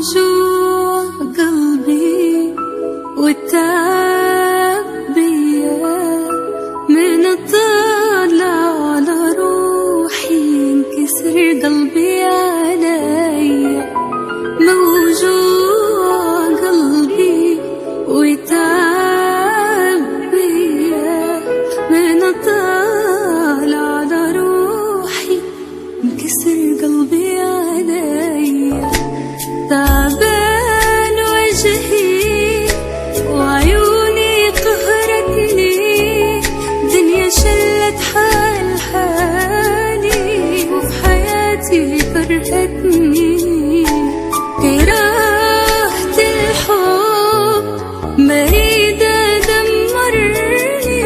موجوع قلبي والتعب بيا من الطلع على روحي ينكسر قلبي عليا. موجوع قلبي وتعب بيا من الطلع على روحي ينكسر قلبي عليا. تعبان وجهي وعيوني قهرتني، دنيا شلت حالي وفي حياتي كرهتني. كرهت الحب مريدة دمرني،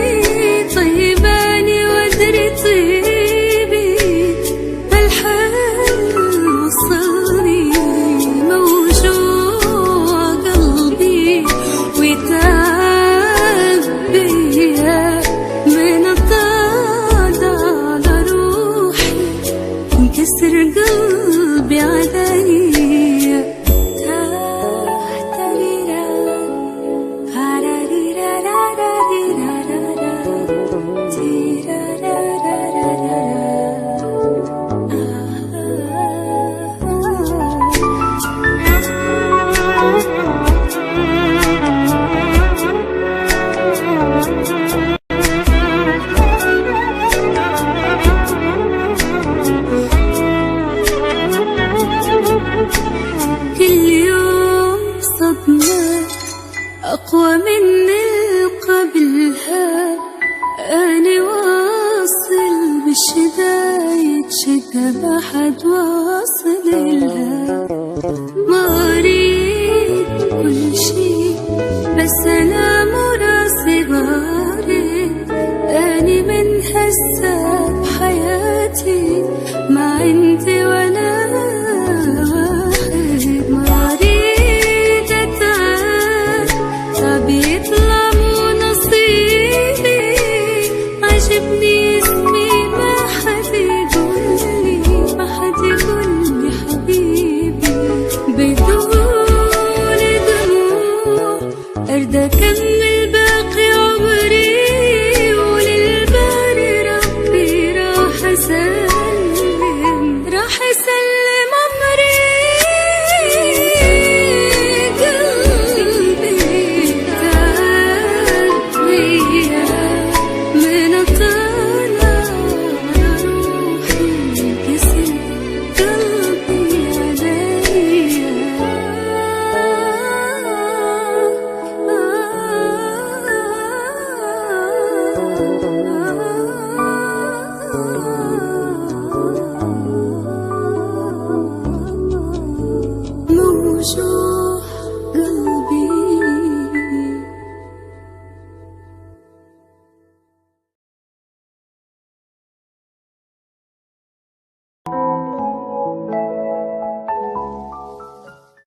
طيباني وادري طيبي بالحل وصلني. موجوع قلبي وتعب بيا من الضاد على روحي انكسر قلبي عليا. كل يوم صدمة أقوى من قبلها، أنا واصل بالشدايد شدة ما حد واصل لها. ما أريد كل شي بس أنا مراسي بارد، أنا من هسه